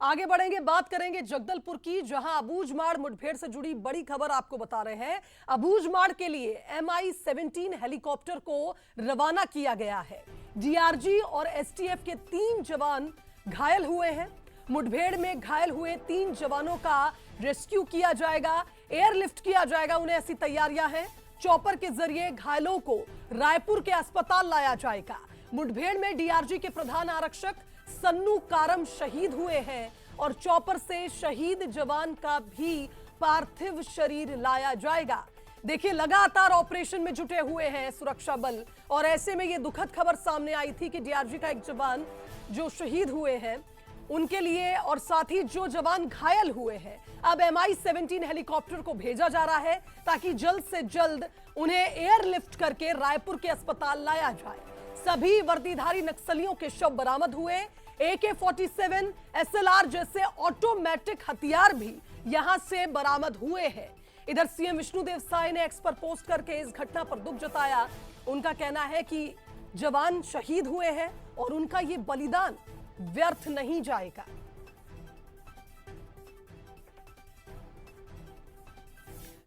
आगे बढ़ेंगे, बात करेंगे जगदलपुर की, जहां अबूझमाड़ मुठभेड़ से जुड़ी बड़ी खबर आपको बता रहे हैं। अबूझमाड़ के लिए MI-17 हेलीकॉप्टर को रवाना किया गया है। डीआरजी और एसटीएफ के 3 जवान घायल हुए हैं। मुठभेड़ में घायल हुए 3 जवानों का रेस्क्यू किया जाएगा, एयरलिफ्ट किया जाएगा, उन्हें ऐसी तैयारियां हैं। चॉपर के जरिए घायलों को रायपुर के अस्पताल लाया जाएगा। मुठभेड़ में डीआरजी के प्रधान आरक्षक सन्नू कारम शहीद हुए हैं और चॉपर से शहीद जवान का भी पार्थिव शरीर लाया जाएगा। देखिए, लगातार ऑपरेशन में जुटे हुए हैं सुरक्षा बल, और ऐसे में यह दुखद खबर सामने आई थी कि डीआरजी का एक जवान जो शहीद हुए हैं उनके लिए, और साथ ही जो जवान घायल हुए हैं, अब MI-17 हेलीकॉप्टर को भेजा जा रहा है ताकि जल्द से जल्द उन्हें एयरलिफ्ट करके रायपुर के अस्पताल लाया जाए। सभी वर्दीधारी नक्सलियों के शव बरामद हुए। AK-47, SLR जैसे ऑटोमेटिक हथियार भी यहां से बरामद हुए हैं। इधर सीएम विष्णुदेव साय ने एक्स पर पोस्ट करके इस घटना पर दुख जताया। उनका कहना है कि जवान शहीद हुए हैं और उनका ये बलिदान व्यर्थ नहीं जाएगा।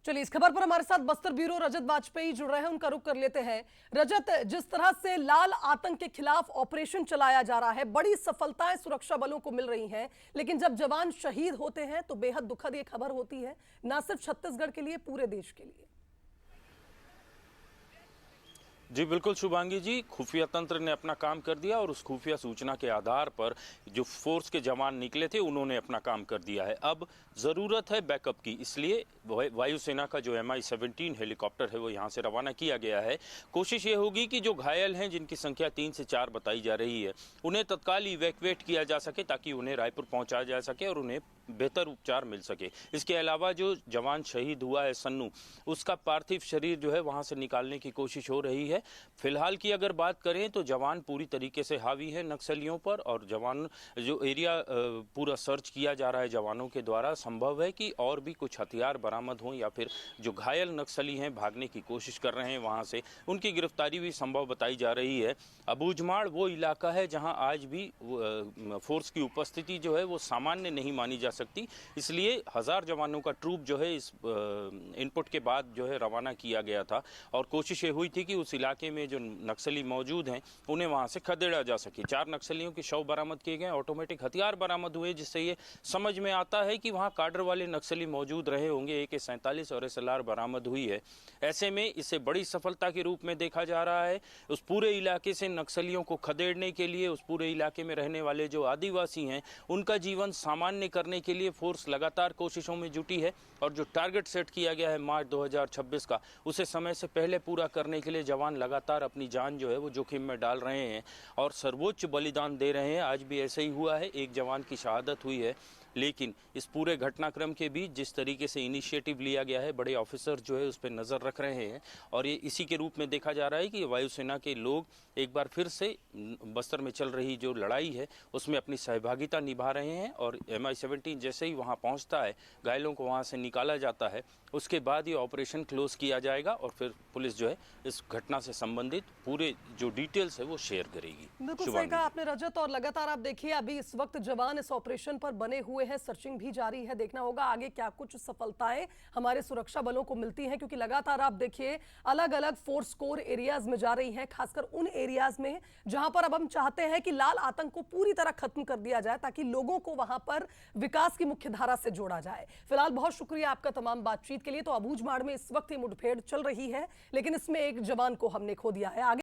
चलिए, इस खबर पर हमारे साथ बस्तर ब्यूरो रजत वाजपेयी जुड़ रहे हैं, उनका रुख कर लेते हैं। रजत, जिस तरह से लाल आतंक के खिलाफ ऑपरेशन चलाया जा रहा है, बड़ी सफलताएं सुरक्षा बलों को मिल रही हैं, लेकिन जब जवान शहीद होते हैं तो बेहद दुखद ये खबर होती है, ना सिर्फ छत्तीसगढ़ के लिए, पूरे देश के लिए। जी बिल्कुल शुभांगी जी, खुफिया तंत्र ने अपना काम कर दिया और उस खुफिया सूचना के आधार पर जो फोर्स के जवान निकले थे उन्होंने अपना काम कर दिया है। अब ज़रूरत है बैकअप की, इसलिए वायुसेना का जो MI-17 हेलीकॉप्टर है वो यहाँ से रवाना किया गया है। कोशिश ये होगी कि जो घायल हैं, जिनकी संख्या 3 से 4 बताई जा रही है, उन्हें तत्काल इवैक्यूएट किया जा सके ताकि उन्हें रायपुर पहुँचाया जा सके और उन्हें बेहतर उपचार मिल सके। इसके अलावा जो जवान शहीद हुआ है सन्नू, उसका पार्थिव शरीर जो है वहाँ से निकालने की कोशिश हो रही है। फिलहाल की अगर बात करें तो जवान पूरी तरीके से हावी है नक्सलियों पर, और जवान जो एरिया पूरा सर्च किया जा रहा है जवानों के द्वारा। संभव है कि और भी कुछ हथियार बरामद हों या फिर जो घायल नक्सली हैं भागने की कोशिश कर रहे हैं वहां से, उनकी गिरफ्तारी भी संभव बताई जा रही है। अबूझमाड़ वो इलाका है जहां आज भी फोर्स की उपस्थिति जो है वो सामान्य नहीं मानी जा सकती, इसलिए 1000 जवानों का ट्रूप जो है इस इनपुट के बाद जो है रवाना किया गया था, और कोशिश ये हुई थी कि उस इलाके में जो नक्सली मौजूद हैं उन्हें वहां से खदेड़ा जा सके। 4 नक्सलियों के शव बरामद किए गए, ऑटोमेटिक हथियार बरामद हुए, जिससे ये समझ में आता है कि वहां काडर वाले नक्सली मौजूद रहे होंगे। AK-47 और SLR बरामद हुई है। ऐसे में इसे बड़ी सफलता के रूप में देखा जा रहा है। उस पूरे इलाके से नक्सलियों को खदेड़ने के लिए, उस पूरे इलाके में रहने वाले जो आदिवासी हैं उनका जीवन सामान्य करने के लिए फोर्स लगातार कोशिशों में जुटी है, और जो टारगेट सेट किया गया है मार्च 2026 का, उसे समय से पहले पूरा करने के लिए जवान लगातार अपनी जान जो है वो जोखिम में डाल रहे हैं और सर्वोच्च बलिदान दे रहे हैं। आज भी ऐसे ही हुआ है, एक जवान की शहादत हुई है, लेकिन इस पूरे घटनाक्रम के बीच जिस तरीके से इनिशिएटिव लिया गया है, बड़े ऑफिसर जो है उस पर नज़र रख रहे हैं, और ये इसी के रूप में देखा जा रहा है कि वायुसेना के लोग एक बार फिर से बस्तर में चल रही जो लड़ाई है उसमें अपनी सहभागिता निभा रहे हैं। और MI-17 जैसे ही वहाँ पहुँचता है, घायलों को वहाँ से निकाला जाता है, उसके बाद ये ऑपरेशन क्लोज किया जाएगा और फिर पुलिस जो है इस घटना से संबंधित पूरे जो डिटेल्स है वो शेयर करेगी। बिल्कुल सही कहा आपने रजत, और लगातार आप देखिए अभी इस वक्त जवान इस ऑपरेशन पर बने हुए हैं, सर्चिंग भी जारी है। देखना होगा आगे क्या कुछ सफलताएं हमारे सुरक्षा बलों को मिलती हैं, क्योंकि लगातार आप देखिए अलग अलग फोर्स कोर एरियाज में जा रही हैं, खासकर उन एरियाज में जहां पर अब हम चाहते हैं कि लाल आतंक को पूरी तरह खत्म कर दिया जाए ताकि लोगों को वहां पर विकास की मुख्य धारा से जोड़ा जाए। फिलहाल बहुत शुक्रिया आपका तमाम बातचीत के लिए। तो अबूझमाड़ में इस वक्त ये मुठभेड़ चल रही है, लेकिन इसमें एक जवान को हमने खो दिया है। आगे